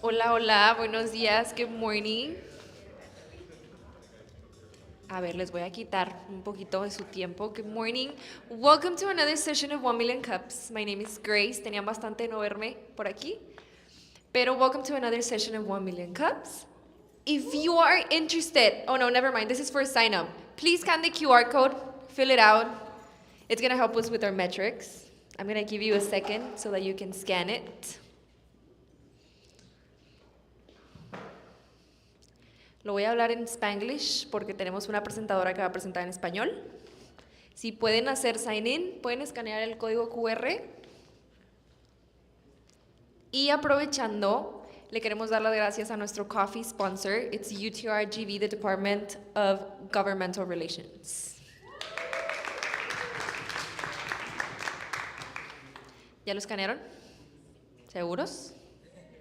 Hola, hola, buenos días, good morning. A ver, les voy a quitar un poquito de su tiempo. Good morning. Welcome to another session of 1 Million Cups. My name is Grace. Tenían bastante de no verme por aquí. Pero welcome to another session of 1 Million Cups. If you are interested, oh no, never mind, this is for sign up. Please scan the QR code, fill it out. It's gonna help us with our metrics. I'm gonna give you a second so that you can scan it. Lo voy a hablar en Spanglish porque tenemos una presentadora que va a presentar en español. Si pueden hacer sign in, pueden escanear el código QR. Y aprovechando, le queremos dar las gracias a nuestro coffee sponsor. It's UTRGV, the Department of Governmental Relations. ¿Ya lo escanearon? ¿Seguros?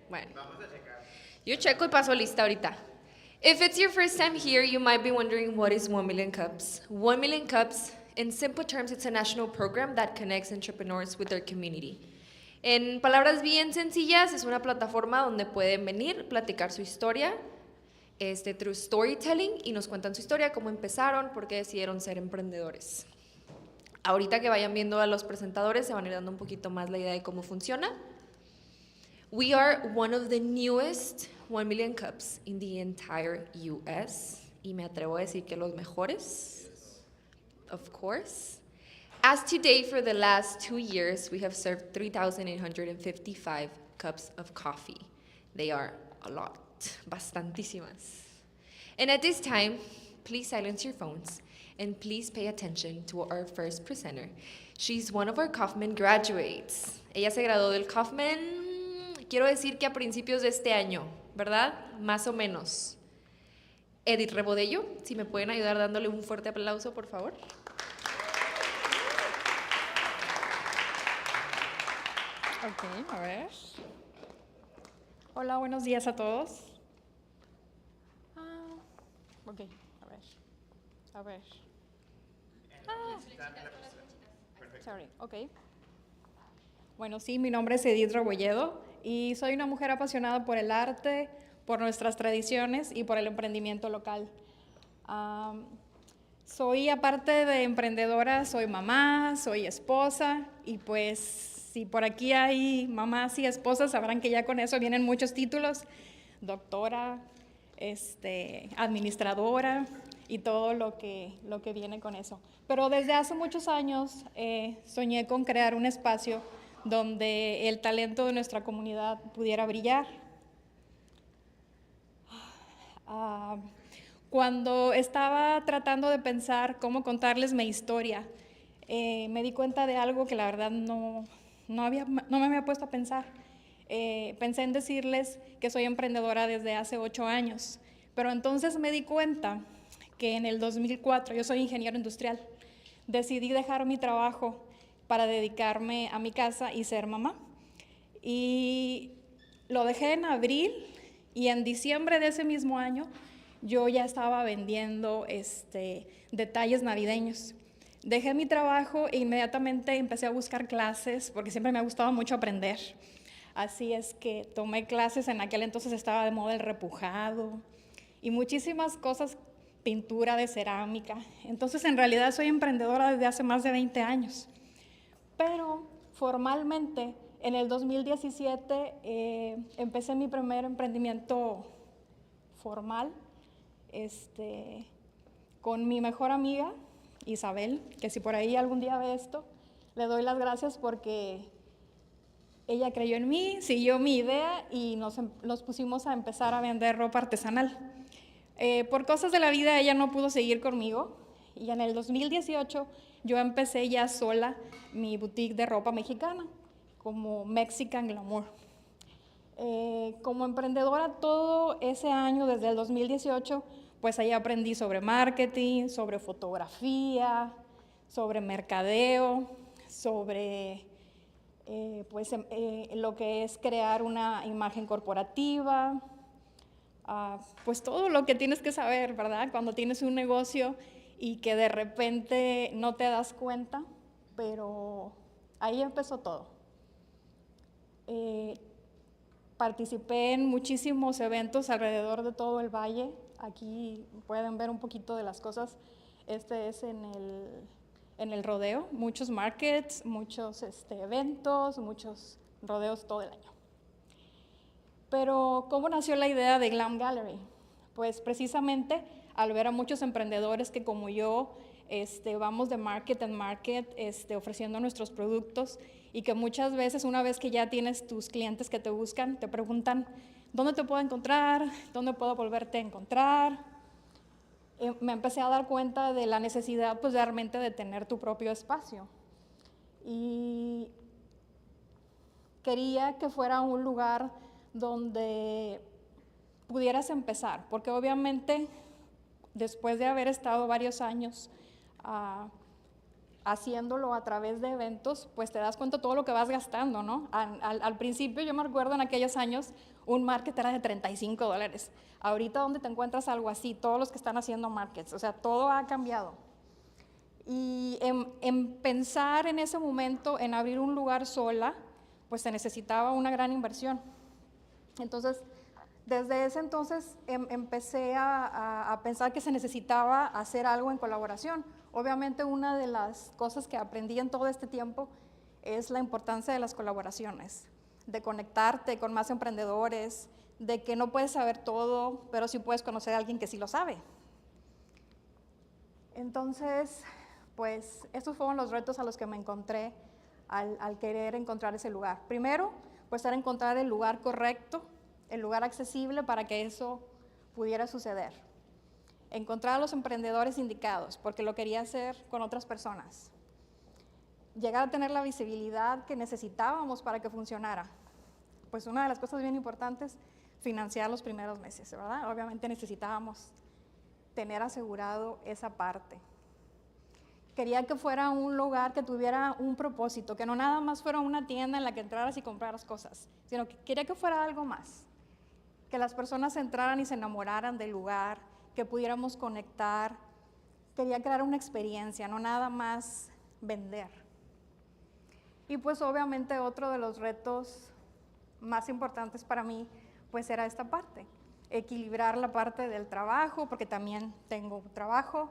Bueno. Yo checo y paso lista ahorita. If it's your first time here, you might be wondering what is 1 Million Cups. 1 Million Cups, in simple terms, it's a national program that connects entrepreneurs with their community. En palabras bien sencillas, es una plataforma donde pueden venir, platicar su historia, through storytelling, y nos cuentan su historia, cómo empezaron, por qué decidieron ser emprendedores. Ahorita que vayan viendo a los presentadores, se van a ir dando un poquito más la idea de cómo funciona. We are one of the newest 1 Million Cups in the entire US. Y me atrevo a decir que los mejores, of course. As today, for the last 2 years, we have served 3,855 cups of coffee. They are a lot, bastantísimas. And at this time, please silence your phones and please pay attention to our first presenter. She's one of our Kaufman graduates. Ella se graduó del Kaufman, quiero decir que a principios de este año, ¿verdad? Más o menos. Edith Rebodello, si me pueden ayudar dándole un fuerte aplauso, por favor. Ok, a ver. Hola, buenos días a todos. Ok, a ver. A ver. Sorry, ok. Bueno, sí, mi nombre es Edith Rebolledo y soy una mujer apasionada por el arte, por nuestras tradiciones y por el emprendimiento local. Soy, aparte de emprendedora, soy mamá, soy esposa y pues si por aquí hay mamás y esposas sabrán que ya con eso vienen muchos títulos, doctora, administradora y todo lo que viene con eso. Pero desde hace muchos años soñé con crear un espacio donde el talento de nuestra comunidad pudiera brillar. Cuando estaba tratando de pensar cómo contarles mi historia, me di cuenta de algo que la verdad no me había puesto a pensar. Pensé en decirles que soy emprendedora desde hace 8 años, pero entonces me di cuenta que en el 2004, yo soy ingeniero industrial, decidí dejar mi trabajo para dedicarme a mi casa y ser mamá. Y lo dejé en abril y en diciembre de ese mismo año yo ya estaba vendiendo detalles navideños. Dejé mi trabajo e inmediatamente empecé a buscar clases porque siempre me ha gustado mucho aprender. Así es que tomé clases, en aquel entonces estaba de moda el repujado y muchísimas cosas, pintura de cerámica. Entonces en realidad soy emprendedora desde hace más de 20 años. Pero formalmente en el 2017 empecé mi primer emprendimiento formal con mi mejor amiga Isabel, que si por ahí algún día ve esto, le doy las gracias porque ella creyó en mí, siguió mi idea y nos pusimos a empezar a vender ropa artesanal. Por cosas de la vida ella no pudo seguir conmigo y en el 2018 yo empecé ya sola mi boutique de ropa mexicana como Mexican Glamour. Como emprendedora todo ese año, desde el 2018, pues ahí aprendí sobre marketing, sobre fotografía, sobre mercadeo, sobre lo que es crear una imagen corporativa, pues todo lo que tienes que saber, ¿verdad? Cuando tienes un negocio y que de repente no te das cuenta, pero ahí empezó todo. Participé en muchísimos eventos alrededor de todo el valle. Aquí pueden ver un poquito de las cosas. Este es en el rodeo, muchos markets, muchos eventos, muchos rodeos todo el año. Pero, ¿cómo nació la idea de Glam Gallery? Pues precisamente al ver a muchos emprendedores que como yo vamos de market en market ofreciendo nuestros productos y que muchas veces una vez que ya tienes tus clientes que te buscan, te preguntan, ¿dónde te puedo encontrar? ¿Dónde puedo volverte a encontrar? Me empecé a dar cuenta de la necesidad pues realmente de tener tu propio espacio. Y quería que fuera un lugar donde pudieras empezar, porque obviamente después de haber estado varios años haciéndolo a través de eventos, pues te das cuenta de todo lo que vas gastando, ¿no? Al principio, yo me recuerdo en aquellos años, un market era de $35. Ahorita, ¿dónde te encuentras algo así? Todos los que están haciendo markets, o sea, todo ha cambiado. Y en pensar en ese momento, en abrir un lugar sola, pues se necesitaba una gran inversión. Entonces, desde ese entonces empecé a pensar que se necesitaba hacer algo en colaboración. Obviamente una de las cosas que aprendí en todo este tiempo es la importancia de las colaboraciones, de conectarte con más emprendedores, de que no puedes saber todo, pero sí puedes conocer a alguien que sí lo sabe. Entonces, pues estos fueron los retos a los que me encontré al querer encontrar ese lugar. Primero, pues era encontrar el lugar correcto, el lugar accesible para que eso pudiera suceder. Encontrar a los emprendedores indicados, porque lo quería hacer con otras personas. Llegar a tener la visibilidad que necesitábamos para que funcionara. Pues una de las cosas bien importantes, financiar los primeros meses, ¿verdad? Obviamente necesitábamos tener asegurado esa parte. Quería que fuera un lugar que tuviera un propósito, que no nada más fuera una tienda en la que entraras y compraras cosas, sino que quería que fuera algo más. Que las personas entraran y se enamoraran del lugar, que pudiéramos conectar. Quería crear una experiencia, no nada más vender. Y pues obviamente otro de los retos más importantes para mí, pues era esta parte, equilibrar la parte del trabajo, porque también tengo un trabajo,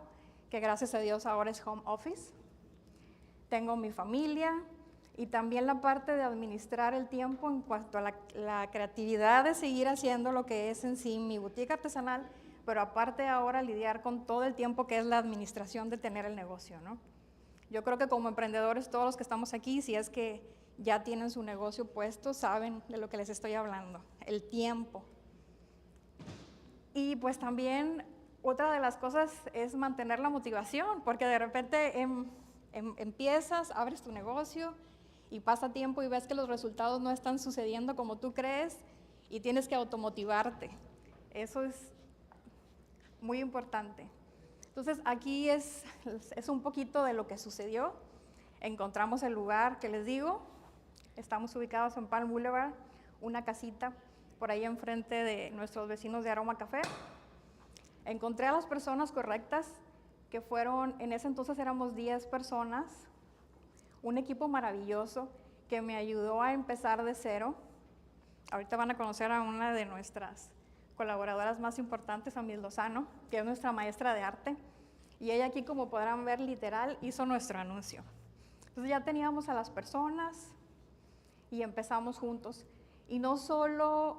que gracias a Dios ahora es home office. Tengo mi familia y también la parte de administrar el tiempo en cuanto a la creatividad de seguir haciendo lo que es en sí mi boutique artesanal, pero aparte ahora lidiar con todo el tiempo que es la administración de tener el negocio, ¿no? Yo creo que como emprendedores, todos los que estamos aquí, si es que ya tienen su negocio puesto, saben de lo que les estoy hablando, el tiempo. Y pues también otra de las cosas es mantener la motivación, porque de repente empiezas, abres tu negocio y pasa tiempo y ves que los resultados no están sucediendo como tú crees y tienes que automotivarte. Eso es muy importante. Entonces aquí es un poquito de lo que sucedió. Encontramos el lugar que les digo, estamos ubicados en Palm Boulevard, una casita por ahí enfrente de nuestros vecinos de Aroma Café. Encontré a las personas correctas, que fueron, en ese entonces éramos 10 personas, un equipo maravilloso que me ayudó a empezar de cero. Ahorita van a conocer a una de nuestras colaboradoras más importantes, a Miss Lozano, que es nuestra maestra de arte, y ella aquí, como podrán ver, literal, hizo nuestro anuncio. Entonces ya teníamos a las personas y empezamos juntos. Y no solo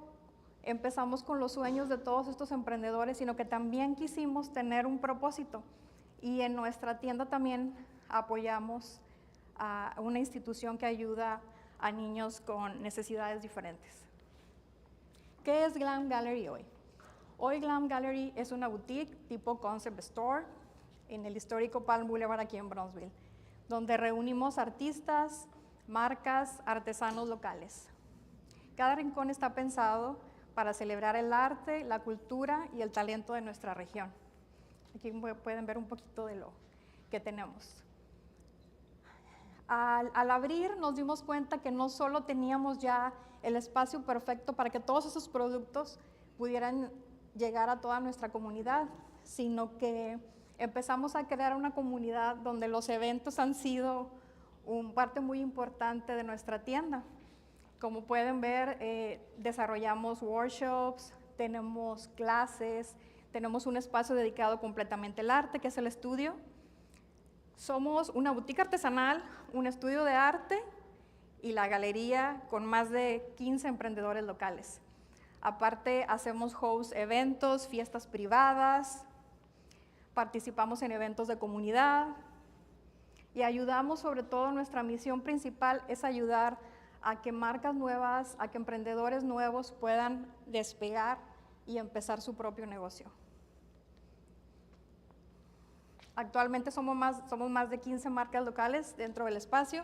empezamos con los sueños de todos estos emprendedores, sino que también quisimos tener un propósito. Y en nuestra tienda también apoyamos a una institución que ayuda a niños con necesidades diferentes. ¿Qué es Glam Gallery hoy? Hoy Glam Gallery es una boutique tipo concept store en el histórico Palm Boulevard aquí en Brownsville, donde reunimos artistas, marcas, artesanos locales. Cada rincón está pensado para celebrar el arte, la cultura y el talento de nuestra región. Aquí pueden ver un poquito de lo que tenemos. Al abrir nos dimos cuenta que no solo teníamos ya el espacio perfecto para que todos esos productos pudieran llegar a toda nuestra comunidad, sino que empezamos a crear una comunidad donde los eventos han sido una parte muy importante de nuestra tienda. Como pueden ver, desarrollamos workshops, tenemos clases, tenemos un espacio dedicado completamente al arte, que es el estudio. Somos una boutique artesanal, un estudio de arte y la galería con más de 15 emprendedores locales. Aparte, hacemos host eventos, fiestas privadas, participamos en eventos de comunidad y ayudamos, sobre todo, nuestra misión principal es ayudar a que marcas nuevas, a que emprendedores nuevos puedan despegar y empezar su propio negocio. Actualmente somos más de 15 marcas locales dentro del espacio.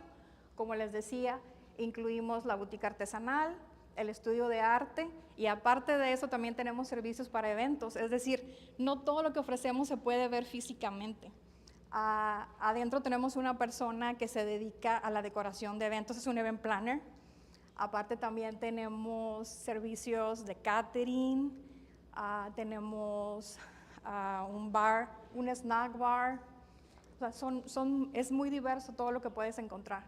Como les decía, incluimos la boutique artesanal, el estudio de arte y aparte de eso también tenemos servicios para eventos. Es decir, no todo lo que ofrecemos se puede ver físicamente. Adentro tenemos una persona que se dedica a la decoración de eventos, es un event planner. Aparte también tenemos servicios de catering, tenemos un bar, un snack bar. O sea, es muy diverso todo lo que puedes encontrar.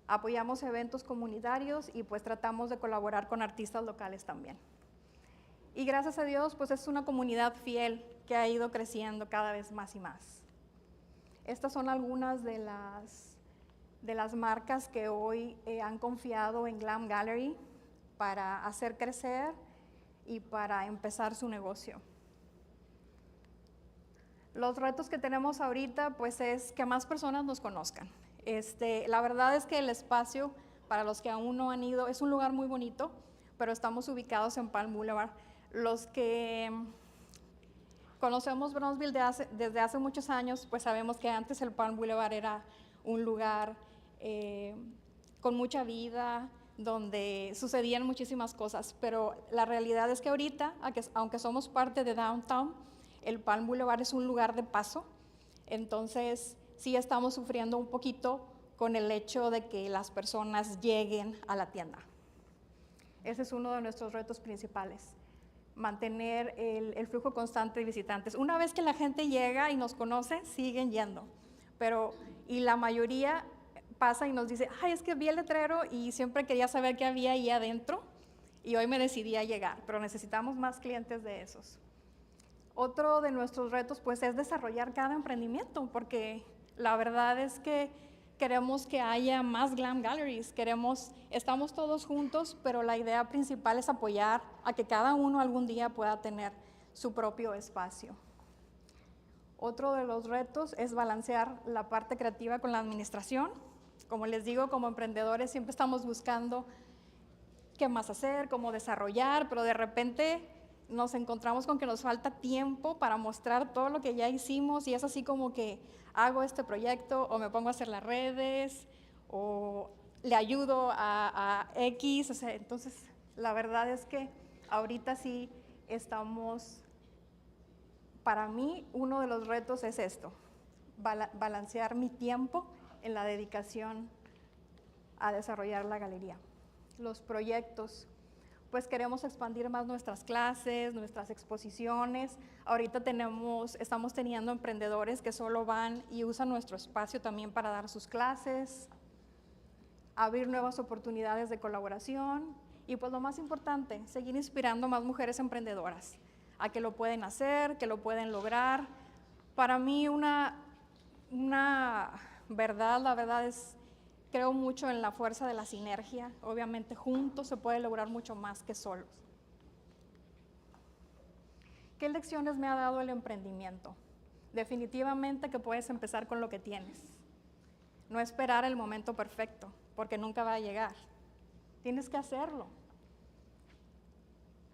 Apoyamos eventos comunitarios y pues tratamos de colaborar con artistas locales también. Y gracias a Dios, pues es una comunidad fiel que ha ido creciendo cada vez más y más. Estas son algunas de las marcas que hoy han confiado en Glam Gallery para hacer crecer y para empezar su negocio. Los retos que tenemos ahorita pues es que más personas nos conozcan. La verdad es que el espacio, para los que aún no han ido, es un lugar muy bonito, pero estamos ubicados en Palm Boulevard. Los que conocemos Brownsville desde hace muchos años, pues sabemos que antes el Palm Boulevard era un lugar con mucha vida, donde sucedían muchísimas cosas, pero la realidad es que ahorita, aunque somos parte de Downtown, el Palm Boulevard es un lugar de paso, entonces sí estamos sufriendo un poquito con el hecho de que las personas lleguen a la tienda. Ese es uno de nuestros retos principales, mantener el flujo constante de visitantes. Una vez que la gente llega y nos conoce, siguen yendo, y la mayoría pasa y nos dice, ay, es que vi el letrero y siempre quería saber qué había ahí adentro y hoy me decidí a llegar, pero necesitamos más clientes de esos. Otro de nuestros retos pues es desarrollar cada emprendimiento, porque la verdad es que queremos que haya más Glam Galleries, estamos todos juntos, pero la idea principal es apoyar a que cada uno algún día pueda tener su propio espacio. Otro de los retos es balancear la parte creativa con la administración. Como les digo, como emprendedores siempre estamos buscando qué más hacer, cómo desarrollar, pero de repente nos encontramos con que nos falta tiempo para mostrar todo lo que ya hicimos y es así como que hago este proyecto o me pongo a hacer las redes o le ayudo a X, o sea, entonces la verdad es que ahorita sí estamos, para mí uno de los retos es esto, balancear mi tiempo en la dedicación a desarrollar la galería. Los proyectos, pues queremos expandir más nuestras clases, nuestras exposiciones. Ahorita estamos teniendo emprendedores que solo van y usan nuestro espacio también para dar sus clases, abrir nuevas oportunidades de colaboración y pues lo más importante, seguir inspirando a más mujeres emprendedoras a que lo pueden hacer, que lo pueden lograr. Para mí la verdad es, creo mucho en la fuerza de la sinergia. Obviamente juntos se puede lograr mucho más que solos. ¿Qué lecciones me ha dado el emprendimiento? Definitivamente que puedes empezar con lo que tienes. No esperar el momento perfecto, porque nunca va a llegar. Tienes que hacerlo.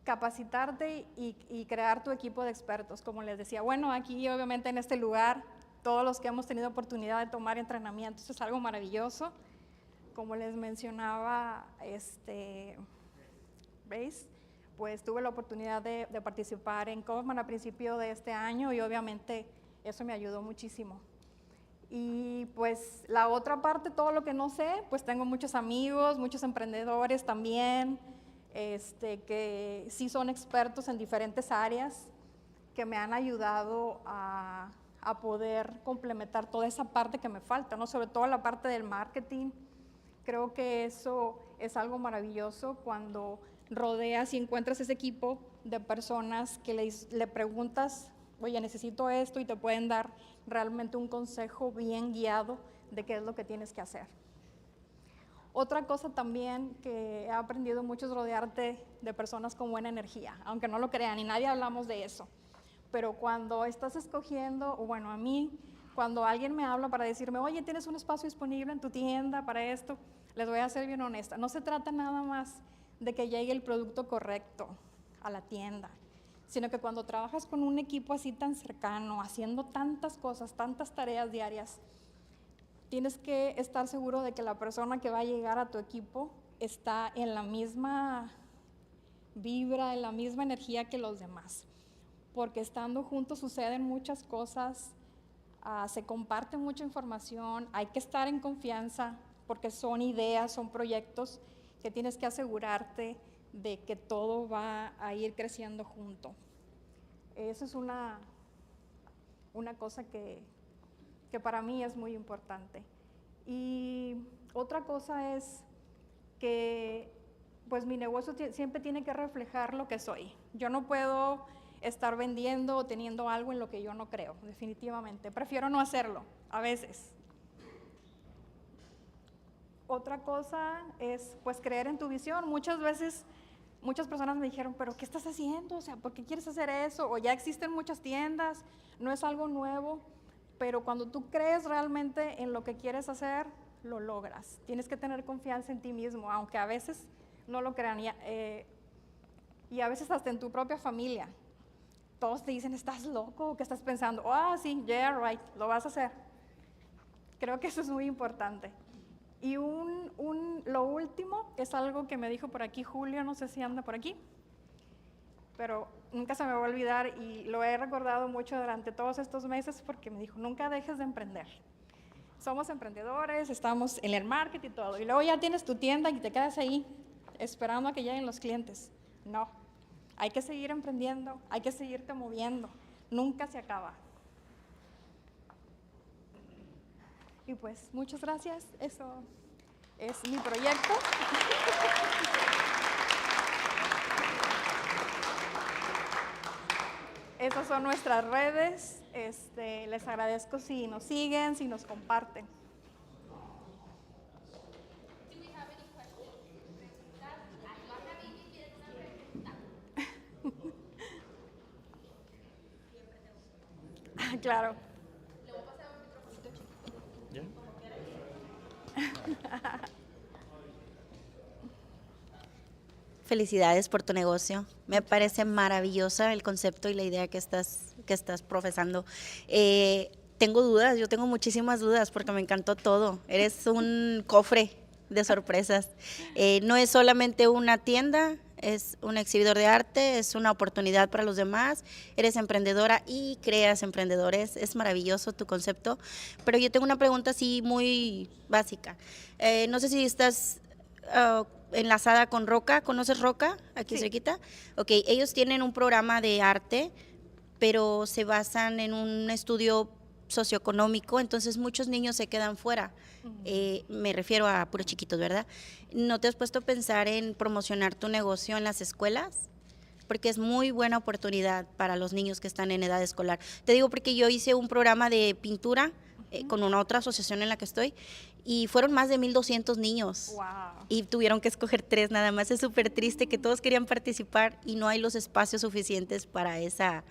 Capacitarte y crear tu equipo de expertos, como les decía. Bueno, aquí obviamente en este lugar, todos los que hemos tenido oportunidad de tomar entrenamientos, es algo maravilloso. Como les mencionaba, ¿veis? Pues tuve la oportunidad de participar en Kaufman a principio de este año y obviamente eso me ayudó muchísimo. Y pues la otra parte, todo lo que no sé, pues tengo muchos amigos, muchos emprendedores también, que sí son expertos en diferentes áreas, que me han ayudado a poder complementar toda esa parte que me falta, ¿no? Sobre todo la parte del marketing. Creo que eso es algo maravilloso cuando rodeas y encuentras ese equipo de personas que le preguntas, oye, necesito esto, y te pueden dar realmente un consejo bien guiado de qué es lo que tienes que hacer. Otra cosa también que he aprendido mucho es rodearte de personas con buena energía, aunque no lo crean y nadie hablamos de eso. Pero cuando estás escogiendo, o bueno, a mí, cuando alguien me habla para decirme, oye, ¿tienes un espacio disponible en tu tienda para esto? Les voy a ser bien honesta. No se trata nada más de que llegue el producto correcto a la tienda, sino que cuando trabajas con un equipo así tan cercano, haciendo tantas cosas, tantas tareas diarias, tienes que estar seguro de que la persona que va a llegar a tu equipo está en la misma vibra, en la misma energía que los demás. Porque estando juntos suceden muchas cosas, se comparte mucha información, hay que estar en confianza porque son ideas, son proyectos que tienes que asegurarte de que todo va a ir creciendo junto. Eso es una cosa que para mí es muy importante. Y otra cosa es que pues mi negocio siempre tiene que reflejar lo que soy. Yo no puedo estar vendiendo o teniendo algo en lo que yo no creo, definitivamente. Prefiero no hacerlo, a veces. Otra cosa es pues creer en tu visión. Muchas veces, muchas personas me dijeron, pero ¿qué estás haciendo? O sea, ¿por qué quieres hacer eso? O ya existen muchas tiendas, no es algo nuevo. Pero cuando tú crees realmente en lo que quieres hacer, lo logras. Tienes que tener confianza en ti mismo, aunque a veces no lo crean. Y a veces hasta en tu propia familia. Todos te dicen, ¿estás loco? ¿Qué estás pensando? Sí, yeah, right, lo vas a hacer. Creo que eso es muy importante. Y lo último es algo que me dijo por aquí Julio, no sé si anda por aquí, pero nunca se me va a olvidar y lo he recordado mucho durante todos estos meses porque me dijo, nunca dejes de emprender. Somos emprendedores, estamos en el marketing y todo, y luego ya tienes tu tienda y te quedas ahí esperando a que lleguen los clientes. No, hay que seguir emprendiendo, hay que seguirte moviendo, nunca se acaba. Y pues muchas gracias, eso es mi proyecto. Esas son nuestras redes, les agradezco si nos siguen, si nos comparten. Claro. Felicidades por tu negocio. Me parece maravillosa el concepto y la idea que estás profesando. Tengo dudas, yo tengo muchísimas dudas porque me encantó todo. Eres un cofre de sorpresas. No es solamente una tienda, es un exhibidor de arte, es una oportunidad para los demás. Eres emprendedora y creas emprendedores. Es maravilloso tu concepto. Pero yo tengo una pregunta así muy básica. No sé si estás enlazada con Roca. ¿Conoces Roca? Aquí sí. cerquita. Ok, ellos tienen un programa de arte, pero se basan en un estudio socioeconómico, entonces muchos niños se quedan fuera. Me refiero a puros chiquitos, ¿verdad? ¿No te has puesto a pensar en promocionar tu negocio en las escuelas? Porque es muy buena oportunidad para los niños que están en edad escolar. Te digo porque yo hice un programa de pintura con una otra asociación en la que estoy y fueron más de 1,200 niños. Wow. Y tuvieron que escoger 3 nada más. Es súper triste que todos querían participar y no hay los espacios suficientes para esa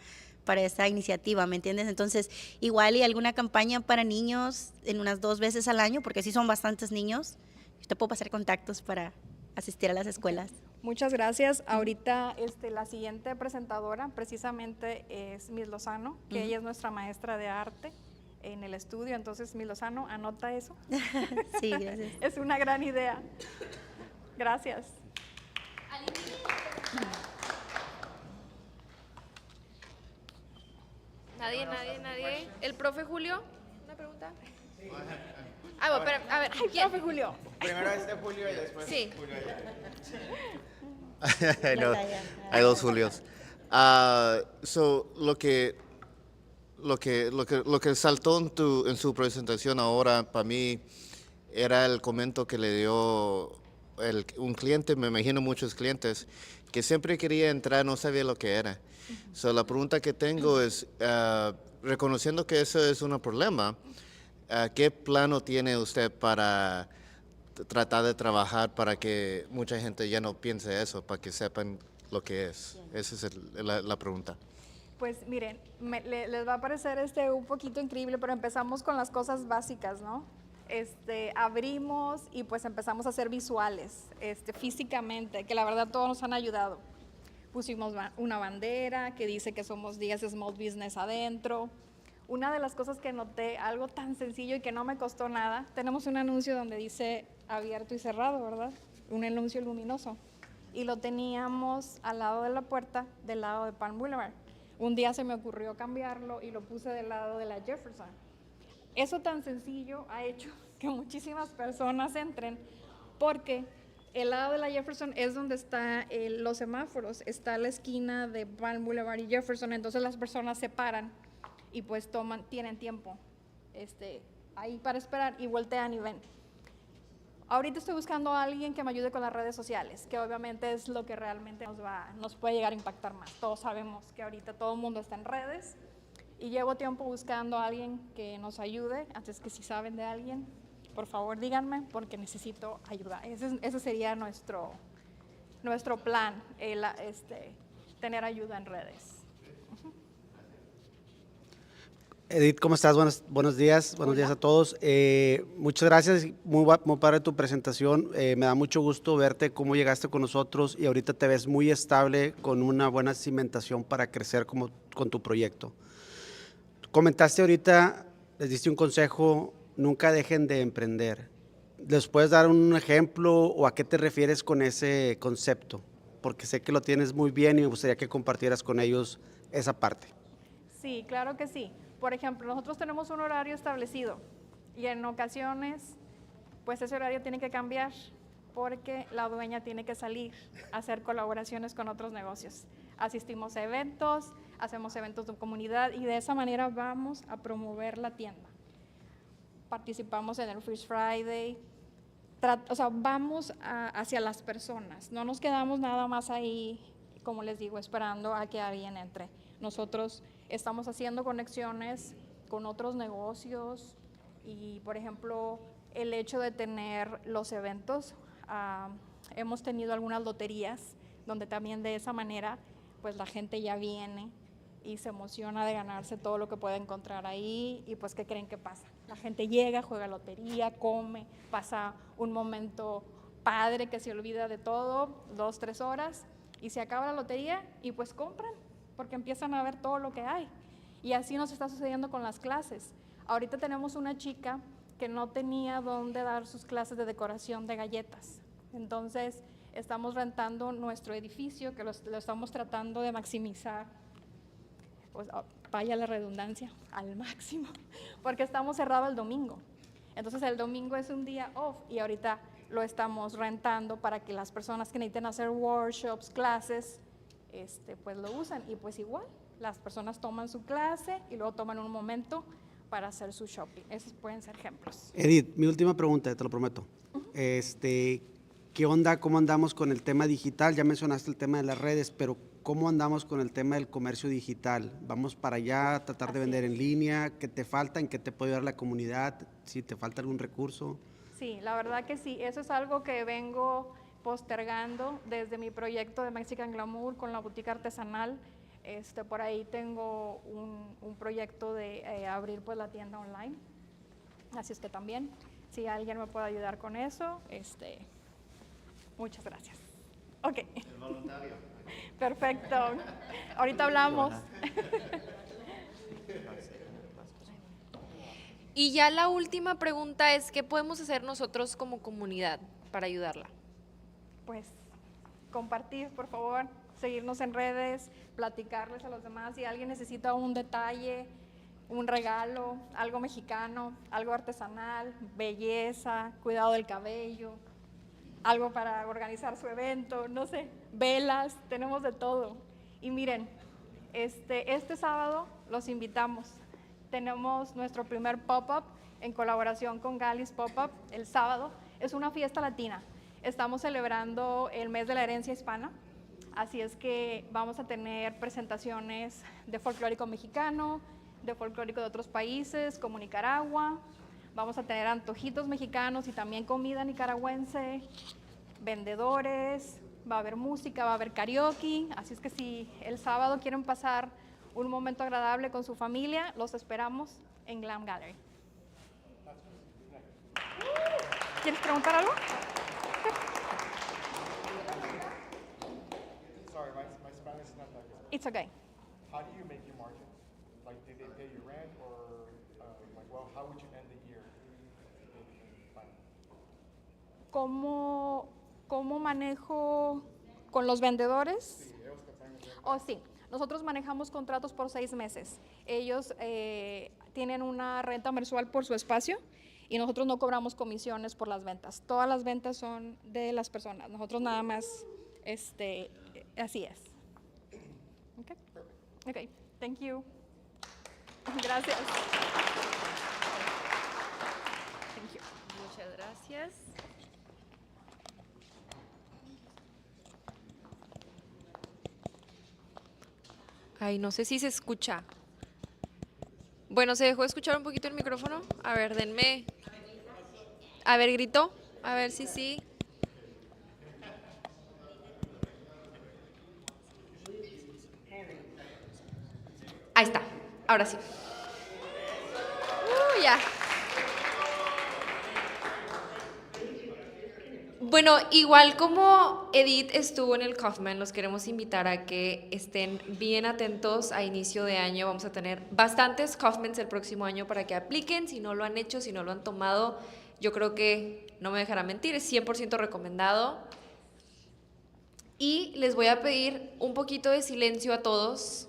iniciativa, ¿me entiendes? Entonces, igual y alguna campaña para niños en unas 2 veces al año, porque sí son bastantes niños. Yo te puedo pasar contactos para asistir a las escuelas. Muchas gracias. Ahorita la siguiente presentadora precisamente es Miss Lozano, que ella es nuestra maestra de arte en el estudio. Entonces, Miss Lozano, anota eso. Sí, gracias. Es una gran idea. Gracias. Nadie. ¿El profe Julio? ¿Una pregunta? Bueno, pero, a ver. Ay, profe Julio. Primero Julio y después Sí. Julio allá. Hay dos Julios. So, lo que saltó en su presentación ahora para mí era el comentario que le dio un cliente, me imagino muchos clientes, que siempre quería entrar, no sabía lo que era. So, la pregunta que tengo es, reconociendo que eso es un problema, ¿qué plano tiene usted para tratar de trabajar para que mucha gente ya no piense eso, para que sepan lo que es? Esa es la pregunta. Pues miren, les va a parecer un poquito increíble, pero empezamos con las cosas básicas, ¿no? Abrimos y pues empezamos a hacer visuales, físicamente, que la verdad todos nos han ayudado. Pusimos una bandera que dice que somos 10 Small Business adentro. Una de las cosas que noté, algo tan sencillo y que no me costó nada, tenemos un anuncio donde dice abierto y cerrado, ¿verdad? Un anuncio luminoso. Y lo teníamos al lado de la puerta, del lado de Palm Boulevard. Un día se me ocurrió cambiarlo y lo puse del lado de la Jefferson. Eso tan sencillo ha hecho que muchísimas personas entren, porque el lado de la Jefferson es donde están los semáforos, está a la esquina de Palm Boulevard y Jefferson, entonces las personas se paran y pues tienen tiempo ahí para esperar y voltean y ven. Ahorita estoy buscando a alguien que me ayude con las redes sociales, que obviamente es lo que realmente nos puede llegar a impactar más. Todos sabemos que ahorita todo el mundo está en redes y llevo tiempo buscando a alguien que nos ayude, así que si saben de alguien, por favor díganme porque necesito ayuda. Ese sería nuestro plan, tener ayuda en redes. Edith, ¿cómo estás? Buenos días a todos. Muchas gracias, muy padre tu presentación. Me da mucho gusto verte cómo llegaste con nosotros y ahorita te ves muy estable con una buena cimentación para crecer con tu proyecto. Comentaste ahorita, les diste un consejo, nunca dejen de emprender. ¿Les puedes dar un ejemplo o a qué te refieres con ese concepto? Porque sé que lo tienes muy bien y me gustaría que compartieras con ellos esa parte. Sí, claro que sí. Por ejemplo, nosotros tenemos un horario establecido y en ocasiones, pues ese horario tiene que cambiar porque la dueña tiene que salir a hacer colaboraciones con otros negocios. Asistimos a eventos, hacemos eventos de comunidad y de esa manera vamos a promover la tienda. Participamos en el Fish Friday, vamos hacia las personas, no nos quedamos nada más ahí, como les digo, esperando a que alguien entre. Nosotros estamos haciendo conexiones con otros negocios y, por ejemplo, el hecho de tener los eventos, hemos tenido algunas loterías donde también de esa manera pues la gente ya viene y se emociona de ganarse todo lo que puede encontrar ahí y pues ¿qué creen que pasa? La gente llega, juega lotería, come, pasa un momento padre que se olvida de todo, 2-3 horas y se acaba la lotería y pues compran porque empiezan a ver todo lo que hay. Y así nos está sucediendo con las clases. Ahorita tenemos una chica que no tenía dónde dar sus clases de decoración de galletas. Entonces, estamos rentando nuestro edificio, que lo estamos tratando de maximizar, pues, vaya la redundancia, al máximo, porque estamos cerrados el domingo. Entonces, el domingo es un día off y ahorita lo estamos rentando para que las personas que necesiten hacer workshops, clases, pues lo usan y pues igual, las personas toman su clase y luego toman un momento para hacer su shopping. Esos pueden ser ejemplos. Edith, mi última pregunta, te lo prometo. ¿Qué onda? ¿Cómo andamos con el tema digital? Ya mencionaste el tema de las redes, pero ¿cómo andamos con el tema del comercio digital? ¿Vamos para allá a tratar de vender en línea? ¿Qué te falta? ¿En qué te puede ayudar la comunidad? ¿Si te falta algún recurso? Sí, la verdad que sí. Eso es algo que vengo postergando desde mi proyecto de Mexican Glamour con la boutique artesanal. Por ahí tengo un proyecto de abrir pues la tienda online. Así es que también, si alguien me puede ayudar con eso, muchas gracias. Ok. El voluntario. Perfecto. Ahorita hablamos. Y ya la última pregunta es, ¿qué podemos hacer nosotros como comunidad para ayudarla? Pues compartir, por favor, seguirnos en redes, platicarles a los demás. Si alguien necesita un detalle, un regalo, algo mexicano, algo artesanal, belleza, cuidado del cabello, algo para organizar su evento, no sé, velas, tenemos de todo. Y miren, este sábado los invitamos. Tenemos nuestro primer pop-up en colaboración con Galis Pop-up el sábado. Es una fiesta latina. estamos celebrando el mes de la herencia hispana, así es que vamos a tener presentaciones de folclórico mexicano, de folclórico de otros países como Nicaragua, vamos a tener antojitos mexicanos y también comida nicaragüense, vendedores, va a haber música, va a haber karaoke, así es que si el sábado quieren pasar un momento agradable con su familia, los esperamos en Glam Gallery. ¿Quieres preguntar algo? Sorry, my Spanish is not that good. It's okay. How do you make your margin? Like, did they pay you rent, or like, well, how would you end the year? ¿Cómo manejo con los vendedores? Oh, sí. Nosotros manejamos contratos por 6 meses. Ellos tienen una renta mensual por su espacio y nosotros no cobramos comisiones por las ventas. Todas las ventas son de las personas. Nosotros nada más, así es. Okay. Okay. Thank you. Gracias. Thank you. Muchas gracias. Ay, no sé si se escucha. Bueno, ¿se dejó escuchar un poquito el micrófono? A ver, denme. A ver, gritó. A ver si sí. Ahí está. Ahora sí. Ya. Bueno, igual como Edith estuvo en el Kaufman, los queremos invitar a que estén bien atentos a inicio de año. Vamos a tener bastantes Kaufmans el próximo año para que apliquen. Si no lo han hecho, si no lo han tomado, yo creo que no me dejará mentir, es 100% recomendado. Y les voy a pedir un poquito de silencio a todos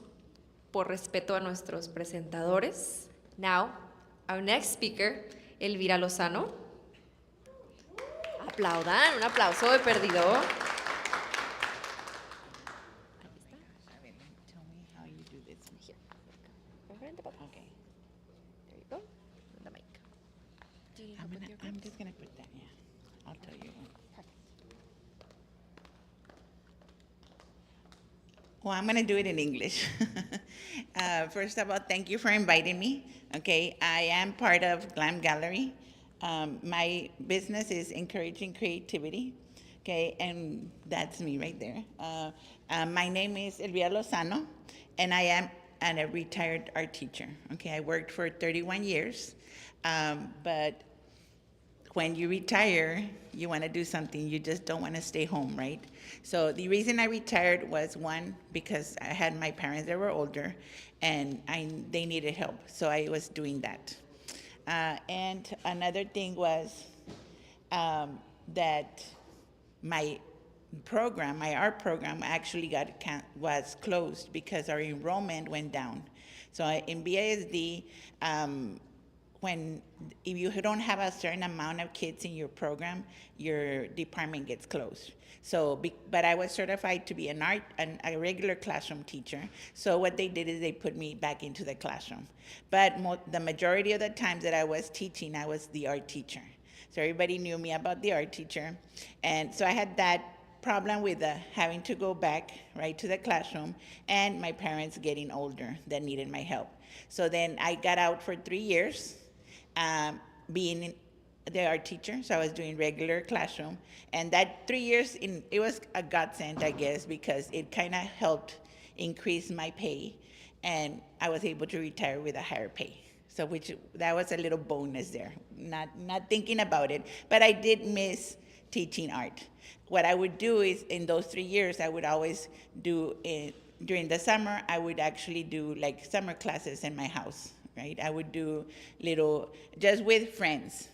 por respeto a nuestros presentadores. Now, our next speaker, Elvira Lozano. Aplaudan, un aplauso de perdido. Tell me how you do this. Okay. There you go. The mic. I'm just gonna put that. Yeah, I'll tell you. Well, I'm gonna do it in English. First of all, thank you for inviting me. Okay, I am part of Glam Gallery. My business is encouraging creativity, okay, and that's me right there. My name is Elvira Lozano, and I am a retired art teacher, okay? I worked for 31 years, but when you retire, you want to do something, you just don't want to stay home, right? So the reason I retired was, one, because I had my parents that were older, and they needed help, so I was doing that. And another thing was that my program, my art program, actually was closed because our enrollment went down. So in BISD, if you don't have a certain amount of kids in your program, your department gets closed. So, but I was certified to be a regular classroom teacher. So what they did is they put me back into the classroom. But the majority of the times that I was teaching, I was the art teacher. So everybody knew me about the art teacher. And so I had that problem with having to go back right to the classroom, and my parents getting older that needed my help. So then I got out for 3 years, being the art teacher, so I was doing regular classroom. And that 3 years, it was a godsend, I guess, because it kind of helped increase my pay, and I was able to retire with a higher pay. So that was a little bonus there, not thinking about it, but I did miss teaching art. What I would do is, in those 3 years, I would always do, during the summer, I would actually do like summer classes in my house, right? I would do just with friends,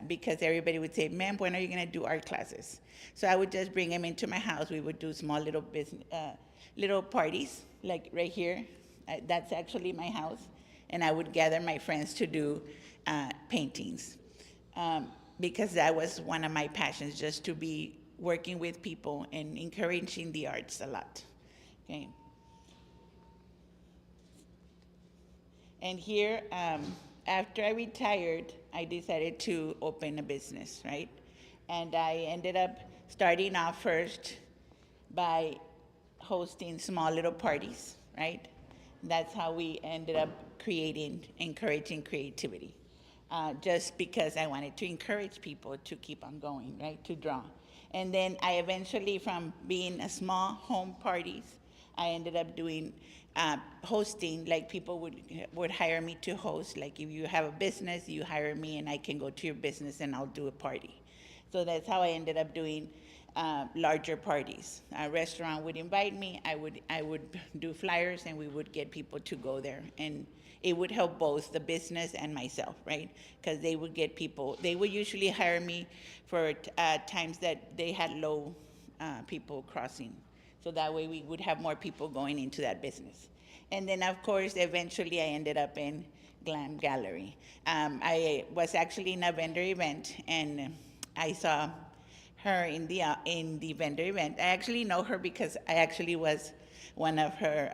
because everybody would say, "Ma'am, when are you gonna do art classes?" So I would just bring them into my house. We would do small little parties, like right here. That's actually my house. And I would gather my friends to do paintings, because that was one of my passions, just to be working with people and encouraging the arts a lot. Okay. And here, after I retired, I decided to open a business, right? And I ended up starting off first by hosting small little parties, right? That's how we ended up encouraging creativity. Just because I wanted to encourage people to keep on going, right, to draw. And then I eventually, from being a small home parties, I ended up doing hosting, like people would hire me to host. Like if you have a business, you hire me and I can go to your business and I'll do a party. So that's how I ended up doing larger parties. A restaurant would invite me, I would do flyers and we would get people to go there. And it would help both the business and myself, right? Because they would get people, they would usually hire me for times that they had low people crossing. So that way we would have more people going into that business. And then of course, eventually I ended up in Glam Gallery. I was actually in a vendor event and I saw her in the vendor event. I actually know her because I actually was one of her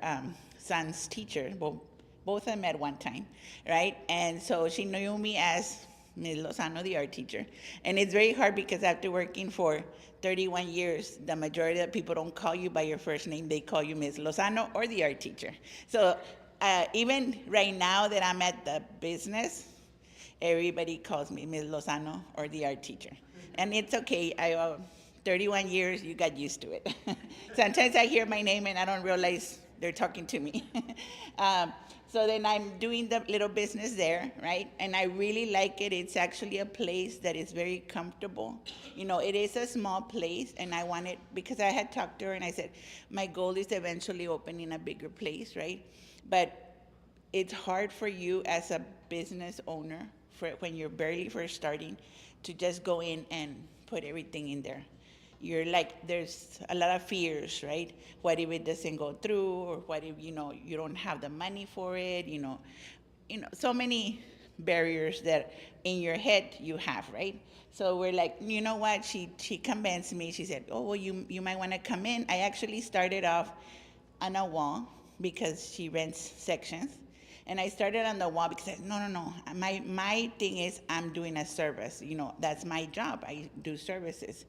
son's teacher. Well, both of them at one time, right? And so she knew me as Ms. Lozano, the art teacher. And it's very hard because after working for 31 years, the majority of people don't call you by your first name. They call you Ms. Lozano or the art teacher. So even right now that I'm at the business, everybody calls me Ms. Lozano or the art teacher. And it's okay. 31 years, you got used to it. Sometimes I hear my name and I don't realize they're talking to me. So then I'm doing the little business there, right? And I really like it. It's actually a place that is very comfortable. You know, it is a small place, and I wanted, because I had talked to her and I said, my goal is eventually opening a bigger place, right? But it's hard for you as a business owner, when you're barely first starting, to just go in and put everything in there. You're like, there's a lot of fears, right? What if it doesn't go through, or what if, you know, you don't have the money for it, you know, so many barriers that in your head you have, right? So we're like, you know what? She convinced me. She said, oh, well, you might want to come in. I actually started off on a wall because she rents sections. And I started on the wall because I said, no. My thing is I'm doing a service. You know, that's my job. I do services.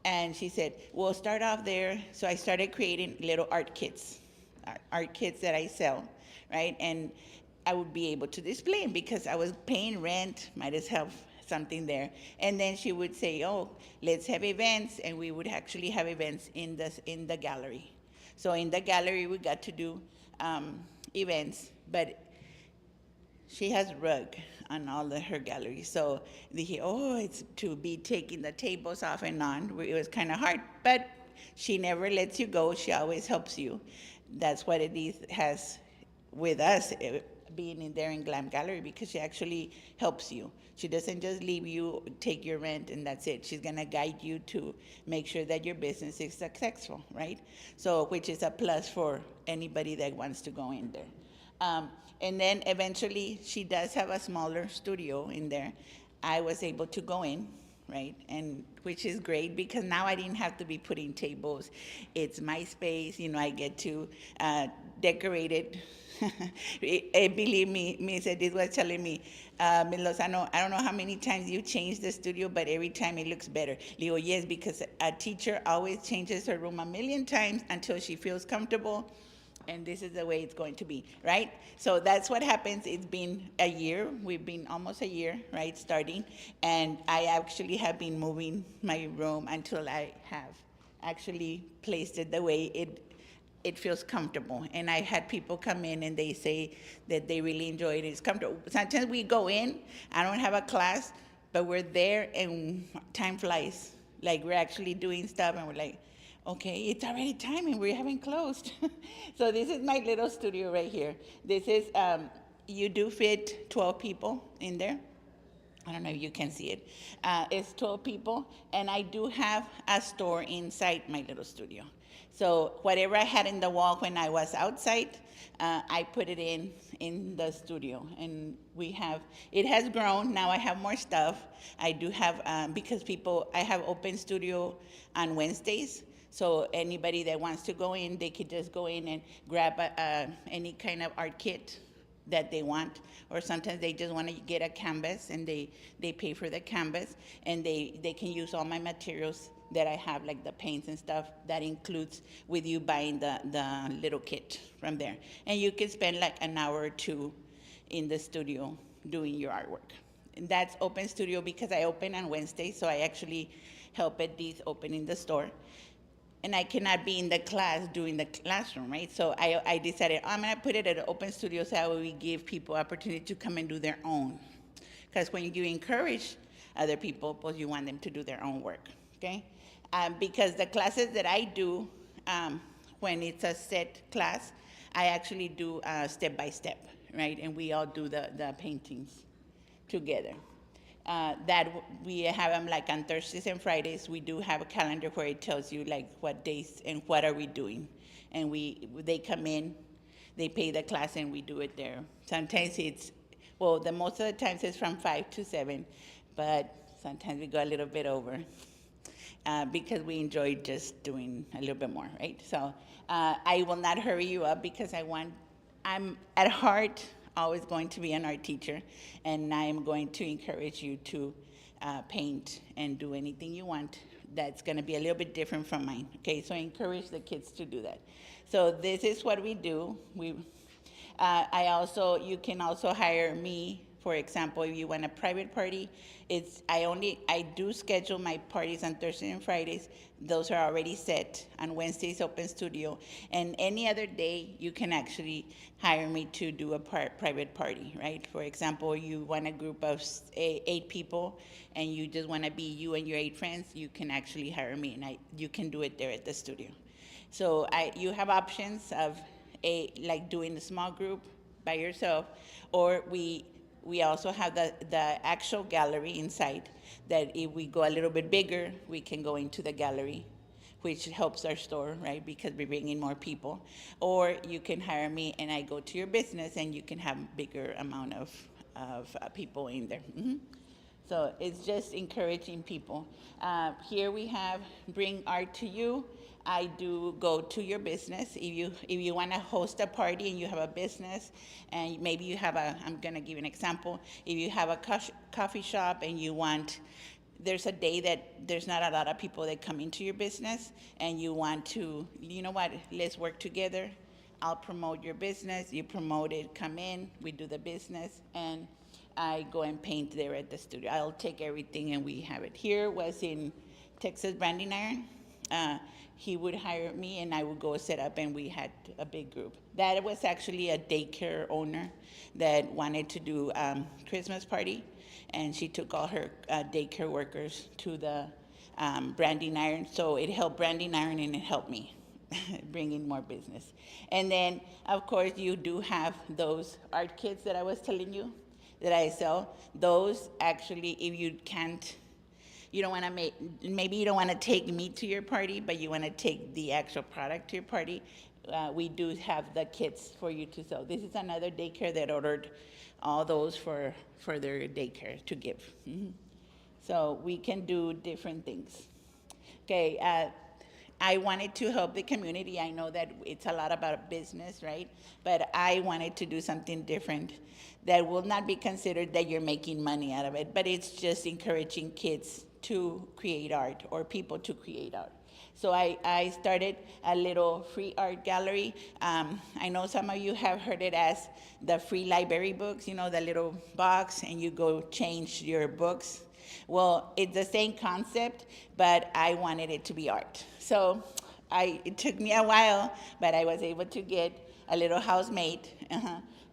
And she said, we'll start off there. So I started creating little art kits that I sell, right? And I would be able to display them because I was paying rent, might as well have something there. And then she would say, oh, let's have events. And we would actually have events in the gallery. So in the gallery, we got to do events, but she has rug on all of her galleries. So it's to be taking the tables off and on. It was kind of hard, but she never lets you go. She always helps you. That's what it has with us, being in there in Glam Gallery, because she actually helps you. She doesn't just leave you, take your rent, and that's it. She's gonna guide you to make sure that your business is successful, right? So, which is a plus for anybody that wants to go in there. And then eventually, she does have a smaller studio in there. I was able to go in, right? And which is great because now I didn't have to be putting tables. It's my space, you know, I get to decorate it. Believe me, Ms. Edith was telling me, Ms. Lozano, I don't know how many times you changed the studio, but every time it looks better. Leo, yes, because a teacher always changes her room a million times until she feels comfortable. And this is the way it's going to be, right? So that's what happens. It's been a year. We've been almost a year, right, starting. And I actually have been moving my room until I have actually placed it the way it feels comfortable. And I had people come in and they say that they really enjoy it. It's comfortable. Sometimes we go in, I don't have a class, but we're there and time flies. Like we're actually doing stuff and we're like, okay, it's already time and we haven't closed. So this is my little studio right here. This is, you do fit 12 people in there. I don't know if you can see it. It's 12 people, and I do have a store inside my little studio. So whatever I had in the wall when I was outside, I put it in the studio, and it has grown. Now I have more stuff. I do have, because I have open studio on Wednesdays. So anybody that wants to go in, they could just go in and grab any kind of art kit that they want, or sometimes they just want to get a canvas and they pay for the canvas, and they can use all my materials that I have, like the paints and stuff, that includes with you buying the little kit from there. And you can spend like an hour or two in the studio doing your artwork. And that's open studio because I open on Wednesday, so I actually help at these opening the store. And I cannot be in the class doing the classroom, right? So I decided I'm gonna put it at an open studio so that way we give people opportunity to come and do their own. Because when you encourage other people, pues you want them to do their own work, okay? Because the classes that I do, when it's a set class, I actually do step by step, right? And we all do the paintings together. We have them like on Thursdays and Fridays. We do have a calendar where it tells you like what days and what are we doing. And they come in, they pay the class, and we do it there. Sometimes the most of the times it's from 5 to 7, but sometimes we go a little bit over because we enjoy just doing a little bit more, right? So I will not hurry you up because I'm at heart always going to be an art teacher, and I'm going to encourage you to paint and do anything you want that's going to be a little bit different from mine, okay? So I encourage the kids to do that. So this is what we do. You can also hire me. For example, if you want a private party, I do schedule my parties on Thursdays and Fridays. Those are already set. On Wednesdays, open studio. And any other day, you can actually hire me to do a private party, right? For example, you want a group of 8 people, and you just want to be you and your 8 friends, you can actually hire me, and you can do it there at the studio. So you have options of like doing a small group by yourself, or we also have the actual gallery inside, that if we go a little bit bigger, we can go into the gallery, which helps our store, right? Because we bring in more people. Or you can hire me and I go to your business and you can have bigger amount of people in there. Mm-hmm. So it's just encouraging people. Here we have Bring Art to You. I do go to your business. If you want to host a party and you have a business, and maybe you have I'm going to give you an example. If you have a coffee shop and there's a day that there's not a lot of people that come into your business, and you want to, you know what, let's work together. I'll promote your business, you promote it, come in, we do the business, and I go and paint there at the studio. I'll take everything and we have it. Here was in Texas Branding Iron. He would hire me and I would go set up, and we had a big group. That was actually a daycare owner that wanted to do Christmas party, and she took all her daycare workers to the Branding Iron. So it helped Branding Iron and it helped me bring in more business. And then, of course, you do have those art kits that I was telling you that I sell. Those actually, if you don't want to maybe you don't want to take me to your party, but you want to take the actual product to your party, we do have the kits for you to sell. This is another daycare that ordered all those for their daycare to give. Mm-hmm. So we can do different things. Okay, I wanted to help the community. I know that it's a lot about business, right? But I wanted to do something different that will not be considered that you're making money out of it, but it's just encouraging kids to create art, or people to create art. So I started a little free art gallery. I know some of you have heard it as the free library books, you know, the little box, and you go change your books. Well, it's the same concept, but I wanted it to be art. So it took me a while, but I was able to get a little housemate.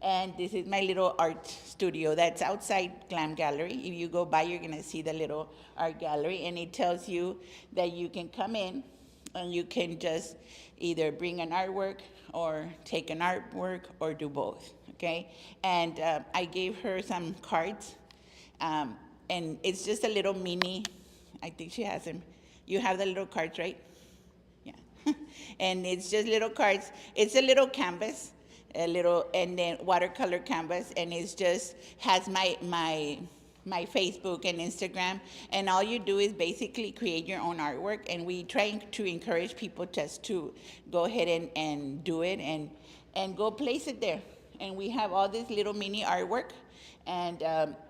And this is my little art studio that's outside Glam Gallery. If you go by, you're gonna see the little art gallery, and it tells you that you can come in and you can just either bring an artwork or take an artwork or do both, okay? And I gave her some cards, and it's just a little mini, I think she has them. You have the little cards, right? Yeah. And it's just little cards. It's a little canvas, and then watercolor canvas, and it's just has my Facebook and Instagram, and all you do is basically create your own artwork, and we try to encourage people just to go ahead and do it and go place it there. and we have all this little mini artwork, and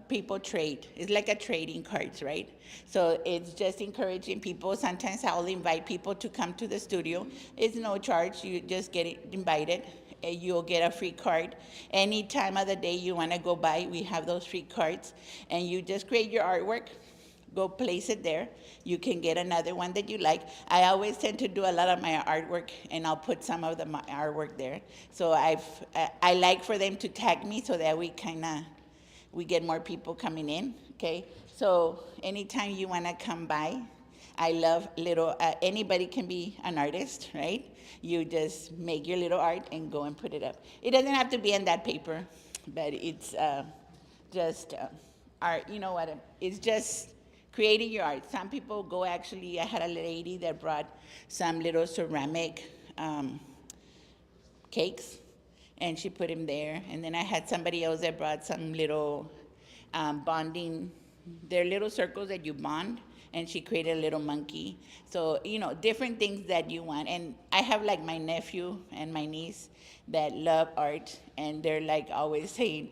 people trade. It's like a trading cards, right? So it's just encouraging people. Sometimes I'll invite people to come to the studio. It's no charge. You just get invited. You'll get a free card. Any time of the day you want to go by, we have those free cards, and you just create your artwork. Go place it there. You can get another one that you like. I always tend to do a lot of my artwork, and I'll put some of my artwork there. So I like for them to tag me so that we get more people coming in. Okay. So anytime you want to come by, I love little. Anybody can be an artist, right? You just make your little art and go and put it up. It doesn't have to be on that paper, but it's just art. You know what? It's just creating your art. Some people go actually, I had a lady that brought some little ceramic cakes, and she put them there. And then I had somebody else that brought some little bonding, they're little circles that you bond, and she created a little monkey. So, different things that you want. And I have like my nephew and my niece that love art, and they're like always saying,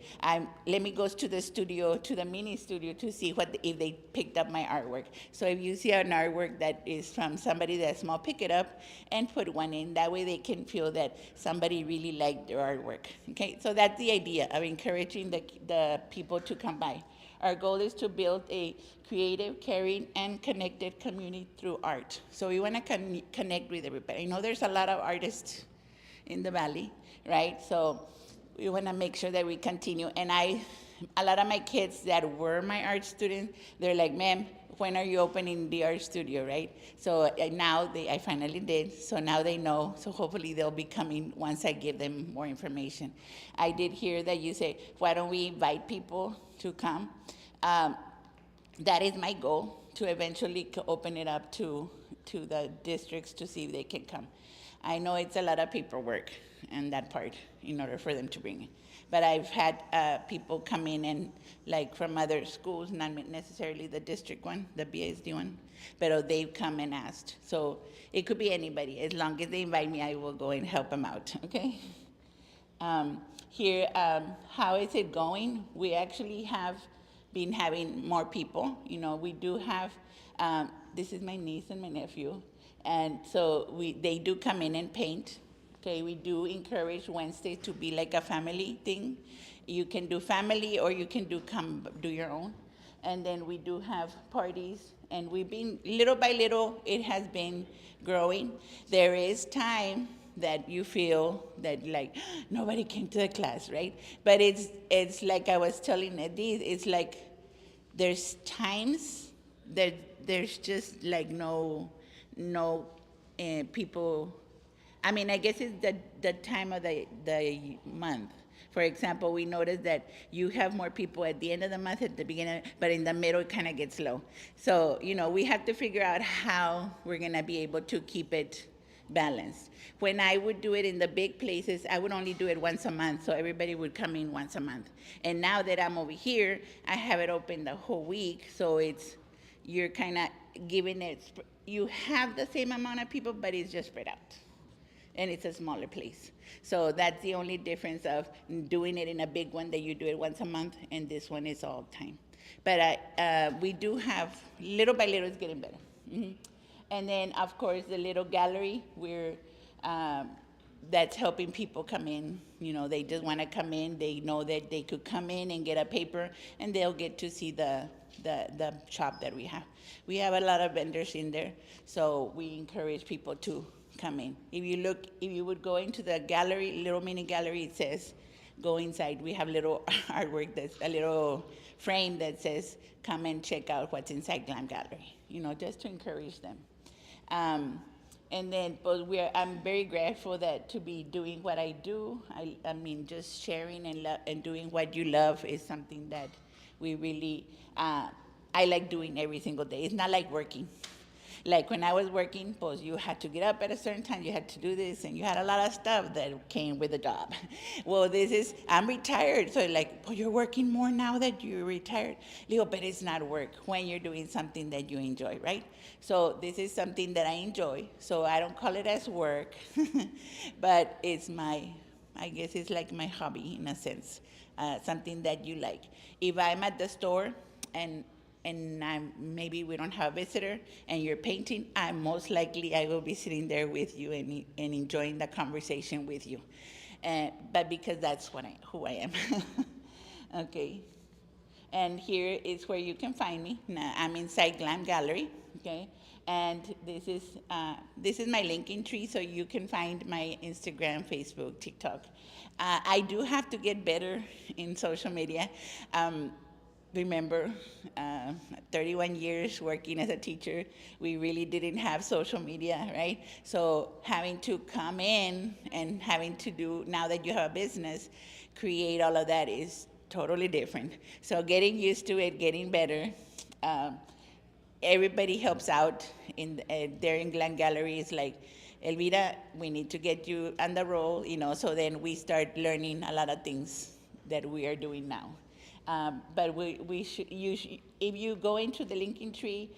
let me go to the studio, to the mini studio, to see if they picked up my artwork. So if you see an artwork that is from somebody that's small, pick it up and put one in. That way they can feel that somebody really liked their artwork. Okay, so that's the idea of encouraging the people to come by. Our goal is to build a creative, caring, and connected community through art. So we want to connect with everybody. I know there's a lot of artists in the Valley, right? So we want to make sure that we continue. And a lot of my kids that were my art students, they're like, ma'am, when are you opening the art studio, right? So now I finally did, so now they know. So hopefully they'll be coming once I give them more information. I did hear that you say, why don't we invite people to come? That is my goal, to eventually open it up to the districts to see if they can come. I know it's a lot of paperwork and that part in order for them to bring it. But I've had people come in and like from other schools, not necessarily the district one, the BSD one, but they've come and asked. So it could be anybody. As long as they invite me, I will go and help them out, okay? Here, how is it going? We actually have been having more people. We do have, this is my niece and my nephew, and so they do come in and paint. Okay, we do encourage Wednesday to be like a family thing. You can do family, or you can come do your own. And then we do have parties, and we've been, little by little, it has been growing. There is time that you feel that like nobody came to the class, right? But it's like I was telling Edith, it's like there's times that there's just like no people. I mean, I guess it's the time of the month. For example, we noticed that you have more people at the end of the month, at the beginning, but in the middle it kind of gets low. So, we have to figure out how we're going to be able to keep it balanced. When I would do it in the big places, I would only do it once a month, so everybody would come in once a month. And now that I'm over here, I have it open the whole week, so you're kind of giving it, you have the same amount of people, but it's just spread out. And it's a smaller place. So that's the only difference of doing it in a big one, that you do it once a month, and this one is all time. But we do have, little by little, it's getting better. Mm-hmm. And then, of course, the little gallery, that's helping people come in. They just want to come in. They know that they could come in and get a paper, and they'll get to see the shop that we have. We have a lot of vendors in there, so we encourage people to come in. If you would go into the gallery, little mini gallery, it says, go inside. We have little artwork, that's a little frame that says, come and check out what's inside Glam Gallery, just to encourage them. And then, but I'm very grateful to be doing what I do. I mean, just sharing and doing what you love is something that we really, I like doing every single day. It's not like working. Like when I was working, you had to get up at a certain time, you had to do this, and you had a lot of stuff that came with the job. Well, I'm retired, so you're working more now that you're retired. But it's not work when you're doing something that you enjoy, right? So this is something that I enjoy, so I don't call it as work, but it's my I guess it's like my hobby in a sense, something that you like. If I'm at the store and maybe we don't have a visitor and you're painting, I will be sitting there with you and enjoying the conversation with you. But because that's who I am. Okay. And here is where you can find me. Now, I'm inside Glam Gallery, okay? And this is my linking tree, so you can find my Instagram, Facebook, TikTok. I do have to get better in social media. Remember, 31 years working as a teacher, we really didn't have social media, right? So having to come in and having to do, now that you have a business, create all of that is totally different. So getting used to it, getting better. Everybody helps out there in Glen Gallery. Is like, Elvira, we need to get you on the roll, so then we start learning a lot of things that we are doing now. But if you go into the linking tree,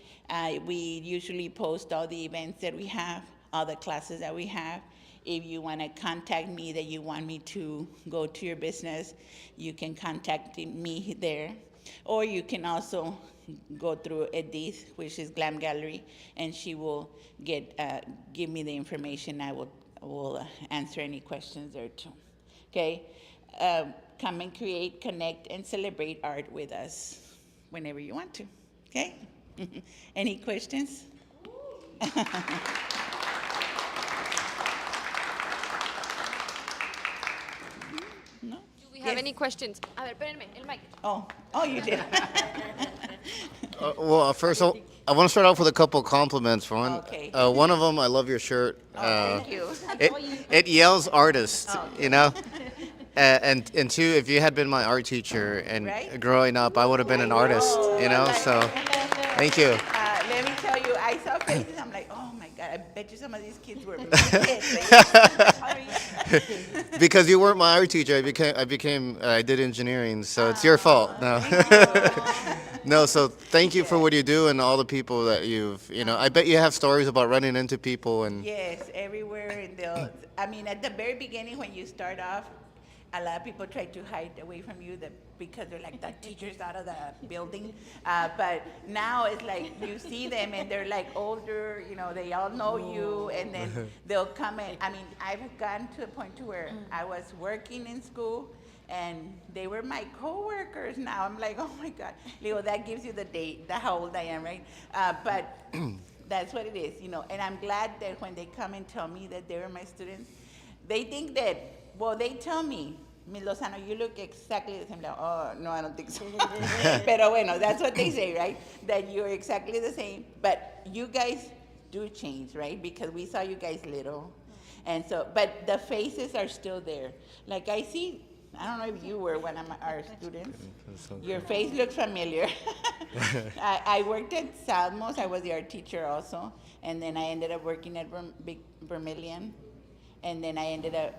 we usually post all the events that we have, all the classes that we have. If you want to contact me, that you want me to go to your business, you can contact me there. Or you can also go through Edith, which is Glam Gallery, and she will give me the information. I will answer any questions there too. Okay? Come and create, connect, and celebrate art with us whenever you want to. Okay? Any questions? No? Do we have any questions? A ver, espérenme, el mic. Oh, you did. Well, first, I want to start off with a couple compliments. One, Okay. one of them, I love your shirt. Thank you. It yells artist, And two, if you had been my art teacher and Right? growing up, I would have been an artist, So, thank you. Let me tell you, I saw faces, I'm like, oh my God, I bet you some of these kids were kids. Because you weren't my art teacher, I did engineering, so it's your fault. No. No, so thank you for what you do and all the people that I bet you have stories about running into people and. Yes, everywhere at the very beginning when you start off, a lot of people try to hide away from you because they're like, the teacher's out of the building. But now it's like you see them and they're like older, they all know you, and then they'll come in. I've gotten to a point to where I was working in school and they were my coworkers now. I'm like, oh my God. Leo, that gives you how old I am, right? But that's what it is, and I'm glad that when they come and tell me that they were my students, they think that, they tell me, Ms. Lozano, you look exactly the same. Like, oh, no, I don't think so. Pero bueno, that's what they say, right? That you're exactly the same. But you guys do change, right? Because we saw you guys little. And so, but the faces are still there. Like I don't know if you were one of our students. Your face looks familiar. I worked at Salmos. I was the art teacher also. And then I ended up working at Vermilion. And then I ended up,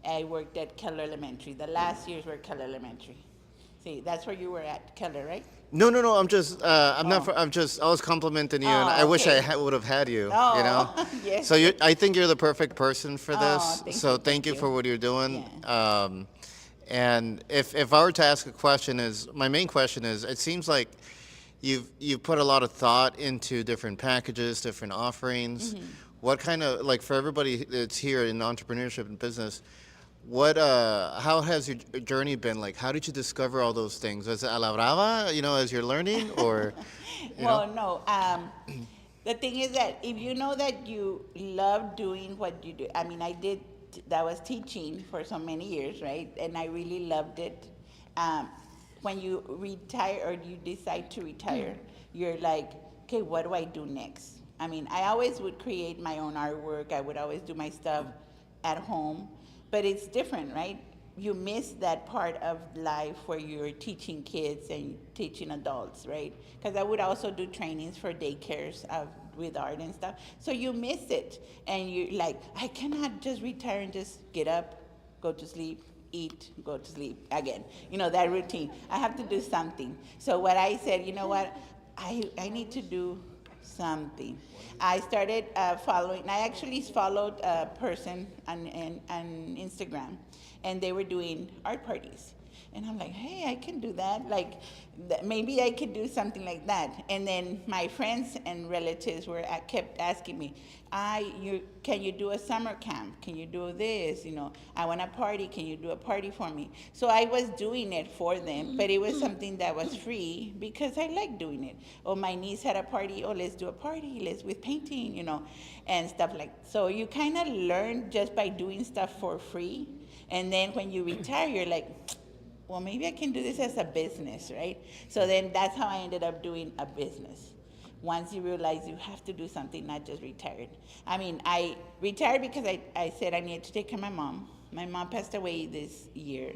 I worked at Keller Elementary. The last years were Keller Elementary. See, that's where you were at, Keller, right? No. I'm just. I was complimenting you, and I wish I would have had you. Yes. So I think you're the perfect person for this. Thank you for what you're doing. Yeah. And if I were to ask a question, my main question is, it seems like you've put a lot of thought into different packages, different offerings. Mm-hmm. What kind of, like, for everybody that's here in entrepreneurship and business, how has your journey been? Like, how did you discover all those things? Was it a la brava, as you're learning, or? No. The thing is that if you know that you love doing what you do, that was teaching for so many years, right? And I really loved it. When you retire or you decide to retire, you're like, okay, what do I do next? I always would create my own artwork. I would always do my stuff at home, but it's different, right? You miss that part of life where you're teaching kids and teaching adults, right? Because I would also do trainings for daycares with art and stuff. So you miss it, and you're like, I cannot just retire and just get up, go to sleep, eat, go to sleep again. That routine. I have to do something. So what I said, you know what? I need to do something. I started following. I actually followed a person on Instagram, and they were doing art parties. And I'm like, hey, I can do that. Like, maybe I could do something like that. And then my friends and relatives kept asking me, can you do a summer camp? Can you do this? You know, I want a party. Can you do a party for me? So I was doing it for them, but it was something that was free because I like doing it. Oh, my niece had a party. Oh, let's do a party. Let's with painting, you know, and stuff like. So you kind of learn just by doing stuff for free, and then when you retire, you're like, well, maybe I can do this as a business, right? So then that's how I ended up doing a business. Once you realize you have to do something, not just retired. I mean, I retired because I said I needed to take care of my mom. My mom passed away this year,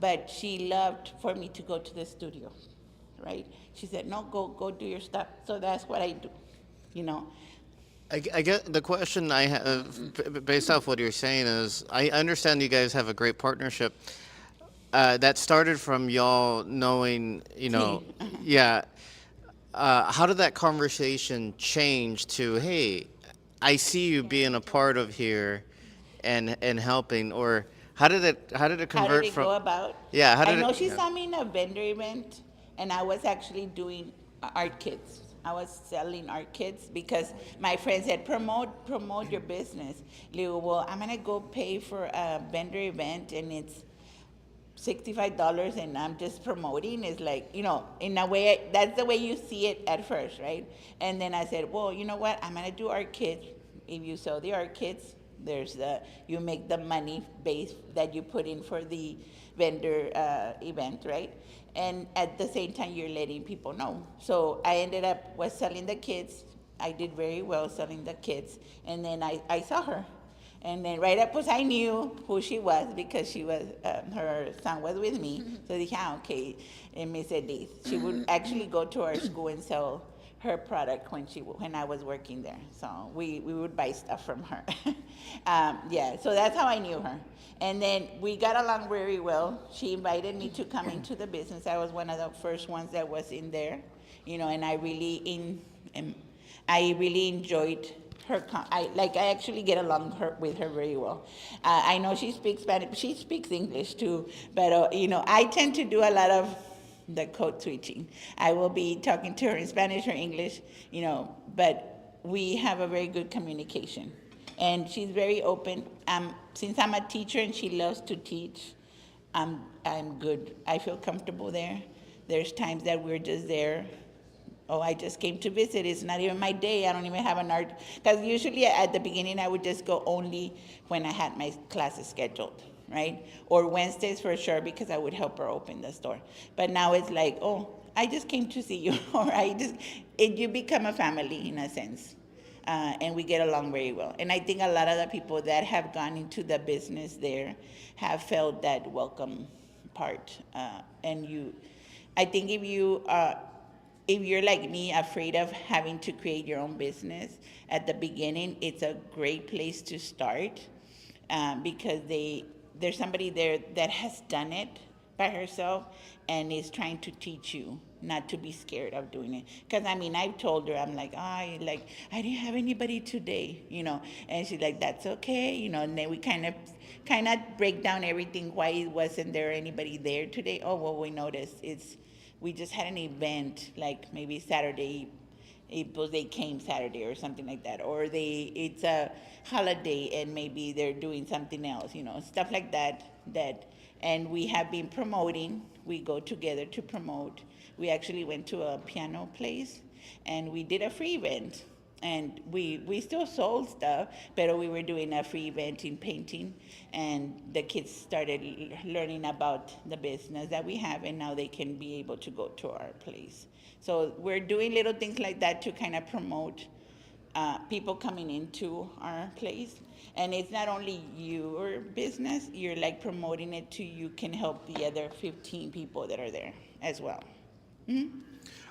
but she loved for me to go to the studio, right? She said, no, go do your stuff. So that's what I do, you know. I get the question I have, based off what you're saying, is I understand you guys have a great partnership. That started from y'all knowing, you know, yeah. How did that conversation change to, hey, I see you being a part of here, and helping, or how did it convert How did it from? go about? Yeah, how did I know it? she Yeah. saw me in a vendor event, and I was actually doing art kits. I was selling art kits because my friend said, promote your business. Le digo, well, I'm gonna go pay for a vendor event, and it's $65 and I'm just promoting. Is like, you know, in a way, that's the way you see it at first, right? And then I said, well, you know what, I'm gonna do art kits. If you sell the art kits, you make the money base that you put in for the vendor event, right? And at the same time, you're letting people know. So I ended up was selling the kits. I did very well selling the kits, and then I saw her. And then right up, I knew who she was because her son was with me. So I dije, okay, Miss Edith. She would actually go to our school and sell her product when I was working there. So we would buy stuff from her. Yeah, so that's how I knew her. And then we got along very well. She invited me to come into the business. I was one of the first ones that was in there, you know, and I really enjoyed her. I actually get along with her very well. I know she speaks Spanish. She speaks English too, but you know, I tend to do a lot of the code switching. I will be talking to her in Spanish or English, you know, but we have a very good communication, and she's very open. Since I'm a teacher and she loves to teach, I'm good. I feel comfortable there. There's times that we're just there. Oh, I just came to visit. It's not even my day. I don't even have an art. Because usually at the beginning, I would just go only when I had my classes scheduled, right? Or Wednesdays for sure, because I would help her open the store. But now it's like, oh, I just came to see you. Or you become a family in a sense. And we get along very well. And I think a lot of the people that have gone into the business there have felt that welcome part. I think if you're like me, afraid of having to create your own business at the beginning, it's a great place to start because there's somebody there that has done it by herself and is trying to teach you not to be scared of doing it. Because I mean, I've told her, I'm like, I didn't have anybody today, you know, and she's like, that's okay, you know, and then we kind of break down everything, why wasn't there anybody there today. Oh, well, we noticed we just had an event, like maybe Saturday, they came Saturday or something like that, or it's a holiday and maybe they're doing something else, you know, stuff like that. And we have been promoting. We go together to promote. We actually went to a piano place and we did a free event. And we still sold stuff, but we were doing a free event in painting, and the kids started learning about the business that we have, and now they can be able to go to our place. So we're doing little things like that to kind of promote people coming into our place. And it's not only your business, you're like promoting it to, you can help the other 15 people that are there as well. Mm-hmm.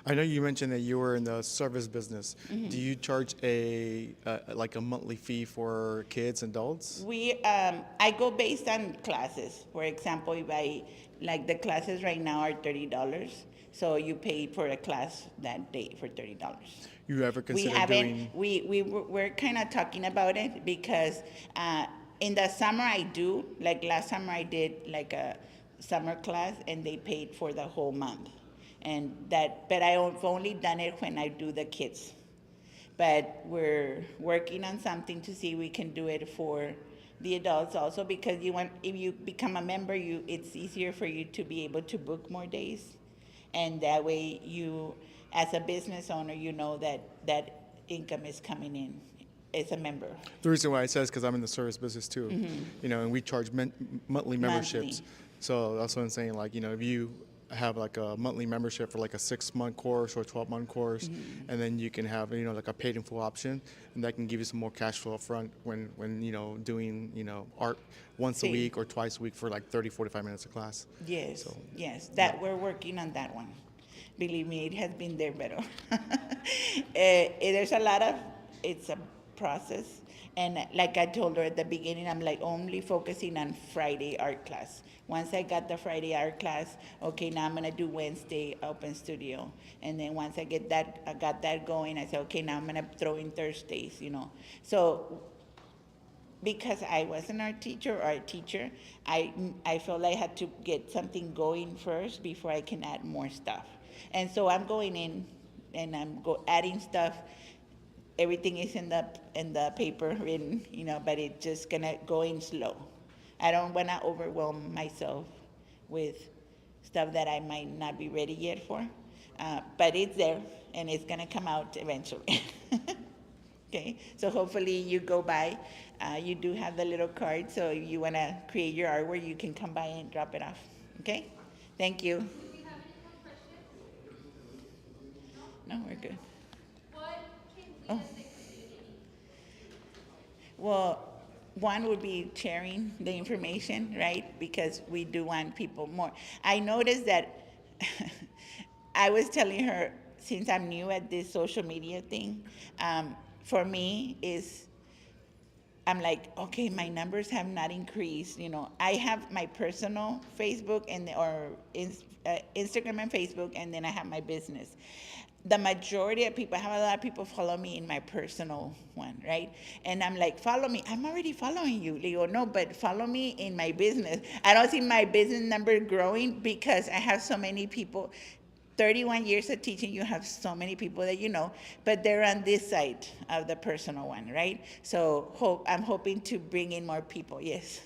I know you mentioned that you were in the service business. Mm-hmm. Do you charge a like a monthly fee for kids and adults? I go based on classes. For example, if I, like the classes right now are $30. So you pay for a class that day for $30. You ever We consider haven't, doing? we're kind of talking about it because in the summer I do, like last summer I did like a summer class and they paid for the whole month. And that, but I've only done it when I do the kids. But we're working on something to see we can do it for the adults also, because you want, if you become a member, it's easier for you to be able to book more days, and that way you, as a business owner, you know that that income is coming in as a member. The reason why I said is because I'm in the service business too, you know, and we charge monthly memberships. Monthly. So that's what I'm saying. Like, you know, if you have like a monthly membership for like a 6-month course or a 12-month course, and then you can have, you know, like a paid in full option, and that can give you some more cash flow up front when you know, doing, you know, art once a Sí. week or twice a week for like 30, 45 minutes of class. Yes, So, yes, that we're working on that one. Believe me, it has been there better. There's a lot of, it's a process. And like I told her at the beginning, I'm like only focusing on Friday art class. Once I got the Friday art class, okay, now I'm gonna do Wednesday open studio. And then once I got that going, I said, okay, now I'm gonna throw in Thursdays, you know. So because I was an art teacher or a teacher, I felt I had to get something going first before I can add more stuff. And so I'm going in and I'm adding stuff. Everything is in the paper written, you know, but it's just gonna go in slow. I don't wanna overwhelm myself with stuff that I might not be ready yet for. But it's there and it's gonna come out eventually. Okay, so hopefully you go by. You do have the little card, so if you want to create your artwork, you can come by and drop it off. Okay, thank you. No, we're good. Oh. Well, one would be sharing the information, right? Because we do want people more. I noticed that I was telling her, since I'm new at this social media thing, for me is I'm like, okay, my numbers have not increased. You know, I have my personal Facebook Instagram and Facebook, and then I have my business. The majority of people, I have a lot of people follow me in my personal one, right? And I'm like, follow me. I'm already following you. They go, no, but follow me in my business. I don't see my business number growing because I have so many people. 31 years of teaching, you have so many people that you know, but they're on this side of the personal one, right? So I'm hoping to bring in more people, yes.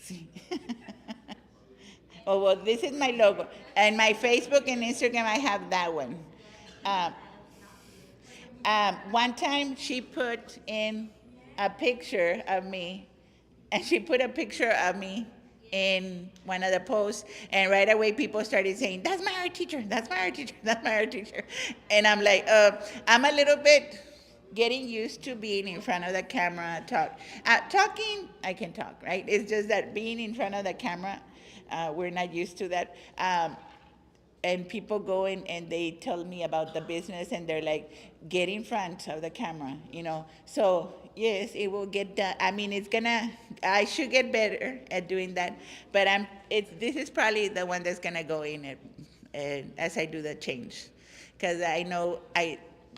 Sí. Oh, well, this is my logo. And my Facebook and Instagram, I have that one. One time she put in a picture of me, and she put a picture of me in one of the posts, and right away people started saying, that's my art teacher, that's my art teacher, that's my art teacher. And I'm like, I'm a little bit getting used to being in front of the camera, talking, I can talk, right? It's just that being in front of the camera, we're not used to that. And people go in and they tell me about the business and they're like, get in front of the camera, you know. So yes, it will get done. I mean, I should get better at doing that, but this is probably the one that's gonna go in as I do the change. Because I know,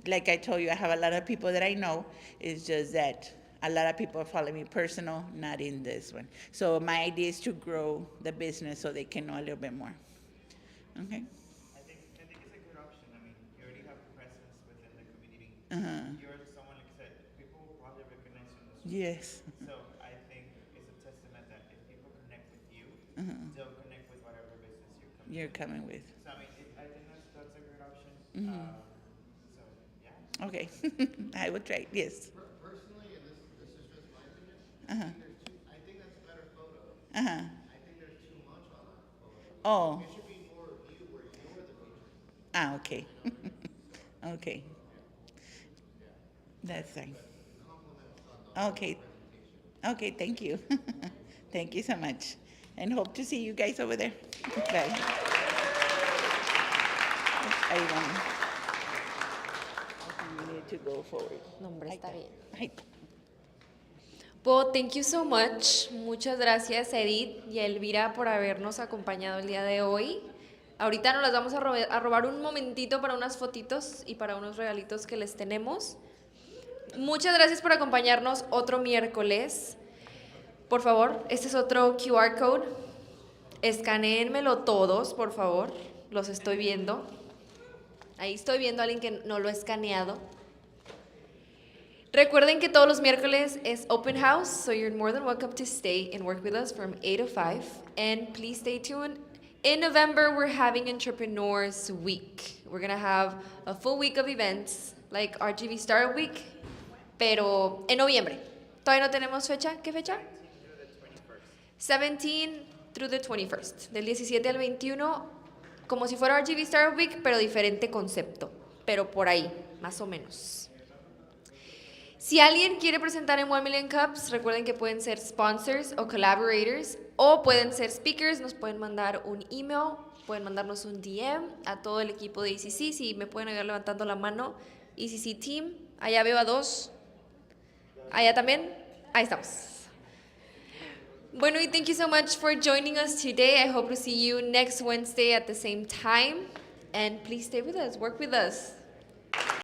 like I told you, I have a lot of people that I know. It's just that a lot of people follow me personal, not in this one. So my idea is to grow the business so they can know a little bit more. Okay. I think it's a good option. I mean, you already have presence within the community. You're someone, like I said, people will probably recognize you in the street. Yes. So I think it's a testament that if people connect with you, they'll connect with whatever business You're coming with. So I mean, I think that's a good option. So yeah. Okay. I will try. Yes. Personally, and this is just my opinion, I think that's a better photo. Uh-huh. I think there's too much on that photo. Oh. It should be more of you where you're the teacher. Ah, okay. Okay. That's fine. Okay. Okay, thank you. Thank you so much. And hope to see you guys over there. Bye. Ahí vamos. You need to go forward. No, hombre, está bien. Ay. Well, thank you so much. Muchas gracias, Edith y Elvira, por habernos acompañado el día de hoy. Ahorita nos las vamos a robar un momentito para unas fotitos y para unos regalitos que les tenemos. Muchas gracias por acompañarnos otro miércoles. Por favor, este es otro QR code. Escanéenmelo todos, por favor. Los estoy viendo. Ahí estoy viendo a alguien que no lo ha escaneado. Recuerden que todos los miércoles es open house, so you're more than welcome to stay and work with us from 8 to 5. And please stay tuned. In November, we're having Entrepreneurs Week. We're going to have a full week of events, like RGV Startup Week, pero en noviembre. Todavía no tenemos fecha. ¿Qué fecha? 17 through the 21st. Del 17 al 21, como si fuera RGV Startup Week, pero diferente concepto. Pero por ahí, más o menos. Si alguien quiere presentar en 1 Million Cups, recuerden que pueden ser sponsors o collaborators o pueden ser speakers, nos pueden mandar un email, pueden mandarnos un DM a todo el equipo de ECC, si me pueden ayudar levantando la mano, ECC Team, allá veo a 2, allá también, ahí estamos. Bueno, y thank you so much for joining us today. I hope to see you next Wednesday at the same time, and please stay with us, work with us.